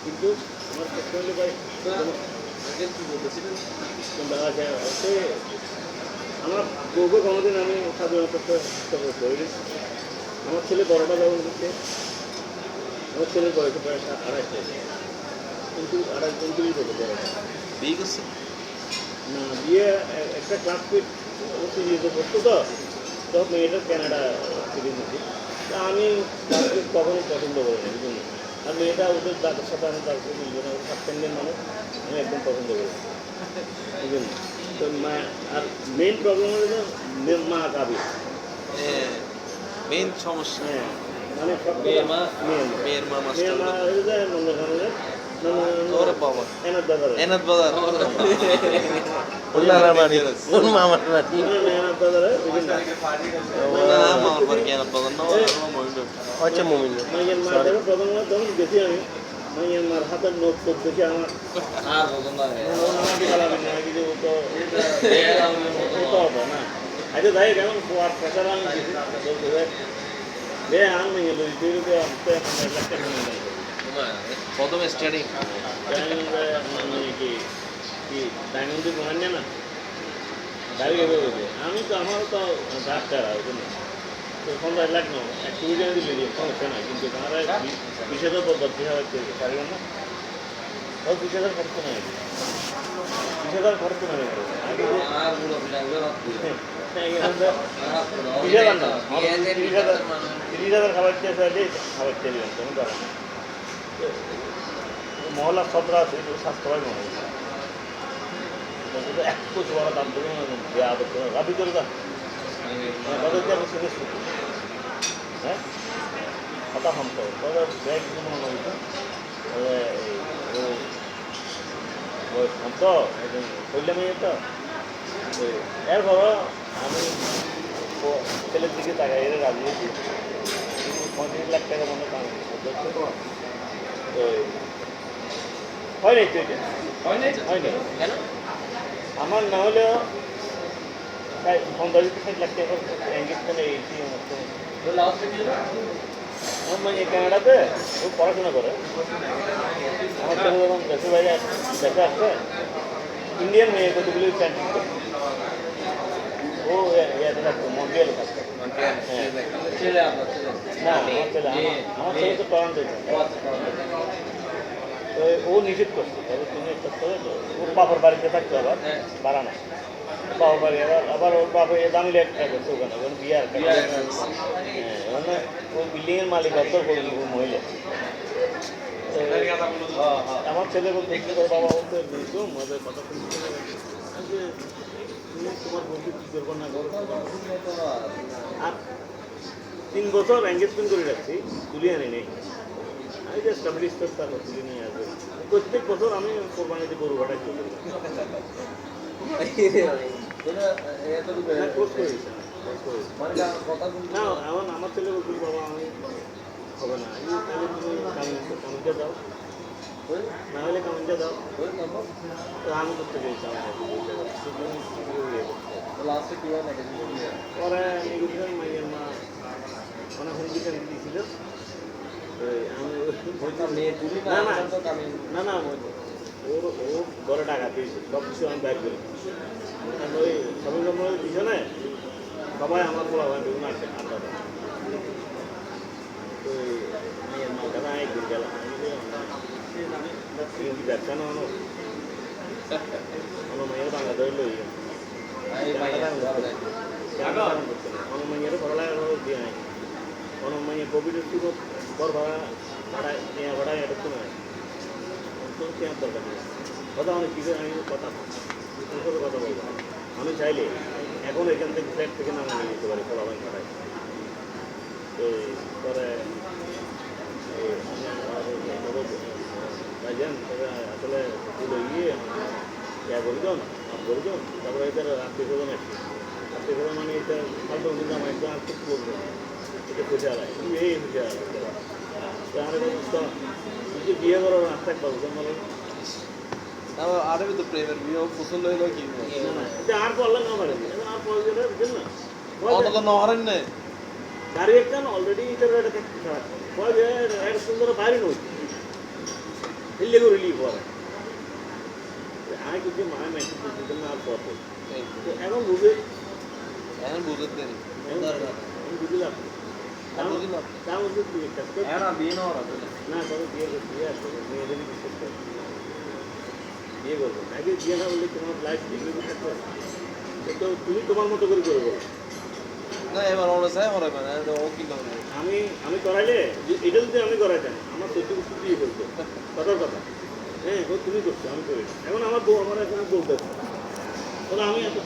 কিন্তু আমার ক্ষেত্রে হলে ভাই সে আমার বউকে কোনোদিন আমি স্বাধীনতা করি। আমার ছেলে বড়টা যখন করছে, আমার ছেলের বয়স প্রায় 28 কিন্তু 29 বছর বড়টা বিয়ে করছে না বিয়ে একটা ক্লাসমেট সিরিজে করতো তো সব মেয়েটার ক্যানাডা সিরিজ দিচ্ছি তা আমি ক্লাসমেট কখনোই পছন্দ করি না বুঝুন। আর মেয়েটা ওদের দাদার সাথে আমি তার সাথে মিলবে না, সাবস্ট্যান্ডের মানুষ আমি একদম পছন্দ করি বুঝুন। তো মা আর মেইন প্রবলেম হলো যে মা কাবি মেইন সমস্যা হ্যাঁ মানে মেয়ের মা মেয়ের মা হয়ে যায় মনে ওরে বাবা এনার দাদার এনাদ বাজার উল্লার বাড়ি কোন মামার বাড়ি এনার দাদার না মামার বাড়ি এনাদ বাজার না মহিলা আচ্ছা মুমিন মাইয়ের মা দেখো প্রথম তখন দেখি আমি মাইয়ের মার হাতের নোট টোট দেখে আমার আর বলুন না কিছু তো হবে না আচ্ছা তাই কেমন আর প্রেশার আমি রে আমি লই তুই তো প্রথমে স্টার্টিং কি কি ডায়মন্ড বানান না দাবি আমি তো আমারও তো ডাক্তার আর তো 15 লাখ নাও একটু যদি বেরিয়ে সমস্যা নাই কিন্তু তারা 20,000 পদ্ধতি পারবেন না ও 20,000 খরচ নাই 20,000 খরচ নাই আগে 20,000 না 30,000 খাবার চেয়ে চাইলে খাবার চেয়ে দেবেন কোনো কারণ মহল্লার সবরা আছে স্বাস্থ্যবান মহল্লা এক কোটি বড় দাম দেবে দেওয়া রাবি করে দাম তাদেরকে আমি শুনে শুনি হ্যাঁ কথা হাম তো তাদের ব্যাগ মনে হয়েছে তো বললাম তো এরপর আমি ছেলের দিকে তাকাই এর রাজি হয়েছি 35 লাখ টাকা মনে দাম তো হয় নাই তো এটা হয় নাই কেন আমার না হলেও 50-60 লাখ টাকা এঙ্গেজমেন্টে এইটি আমার মানে কানাডাতে ও পড়াশোনা করে আমার ছেলে যখন দেশে বাইরে দেশে আসছে ইন্ডিয়ান মেয়ে কতগুলি প্যান্টিং করে ও ইয়াতে থাকতো মন্ট্রিয়ালে থাকতো না আমার ছেলে তো টরন্টো তো ও নিষেধ করছে তবে তুমি একটা করে ওর বাবার বাড়িতে থাকতো আবার বাড়ানো বাবার বাড়ি আবার ওর বাবা দামি একটা করছে ওখানে ওখানে বিয়ার ওখানে ওই বিল্ডিংয়ের মালিক অত মহিলা আমার ছেলে বলতে বাবা বলতে মজার কথা শুনতে তোমার বন্ধু কী করবো না আর 3 বছর এঙ্গেজমেন্ট করে রাখছি তুলে আনি নেই আমি যে স্টাবলিশ তো তারপর তুলে নিয়ে আসবে প্রত্যেক বছর আমি কোরবানিতে গরু ভাড়াই চলে না এমন আমার ছেলে বলছিল বাবা আমি হবে না তুমি কামিনটা দাও না হলে কামিনটা দাও তো আমি করতে চাইছিলাম পরে নেগেছিলাম মাইয়ের মা অনেক হুমকিটা দিয়েছিল না না ওর ঘরে টাকা দিয়েছে সব কিছু আমি ব্যাগ করি ওই শপিং কমপ্লেক্সের পিছনে সবাই আমার বলা হয় বিভিন্ন আড্ডা দেয় তো মেয়ের মা দাদা একদিন গেলাম ব্যবসা না অন্য মেয়ের বাংলা ধরে লই অন্য মেয়ের পড়ালেখা দিয়ে নাই অন্য মেয়ে কোভিডের শুরু ঘর ভাড়া ভাড়া নেওয়া ভাড়া এটা তো নয় কেনার দরকার নেই কথা অনেক কিছু আমি কথা কথা বলবো আমি চাইলে এখন এখান থেকে ফ্ল্যাট থেকে নামা নিয়ে যেতে পারি ফলাফল ভাড়ায় তো পরে ভাইজান আসলে তুলে গিয়ে ইয়া করিজন তারপরে এটার আত্মীয় স্বজন মানে এটা ফালতু কিন্তু আমার একদম আর খুব করবো এটা খুঁজে আলায় এই খুঁজে আলায় তাহলে কিছু বিয়ে করার রাস্তা পাবো বলো আরে তো প্রেমের বিয়ে পছন্দ হইলো কি আর পড়লাম না পারে আর পড়ে গেলে বুঝলেন না অত তো নহরেন না গাড়ি একটা অলরেডি ইটার একটা সুন্দর বাইরে নয় হেললে করে রিলিভ হয় আমি কিন্তু মায়ের মেসেজ করতে জন্য আর কত এখন বুঝে এখন বুঝতে দেন আমি বুঝলাম তার মধ্যে তুই একটা না তবে বিয়ে করতে বিয়ে আসবে মেয়েদেরই বিশ্বাস করে বিয়ে করবো আগে বিয়ে না বললে তোমার লাইফ বিয়ে করতে পারবে তো তুমি তোমার মতো করে করে বলো না এবার ওরা চাই হরে মানে ও কি করবে আমি করাইলে এটা যদি আমি করাইতাম আমার সত্যি কিছু বিয়ে করতো কথার কথা হ্যাঁ তুমি করছো আমি করি এখন আমার বউ আমার এখন বলতে আমি এত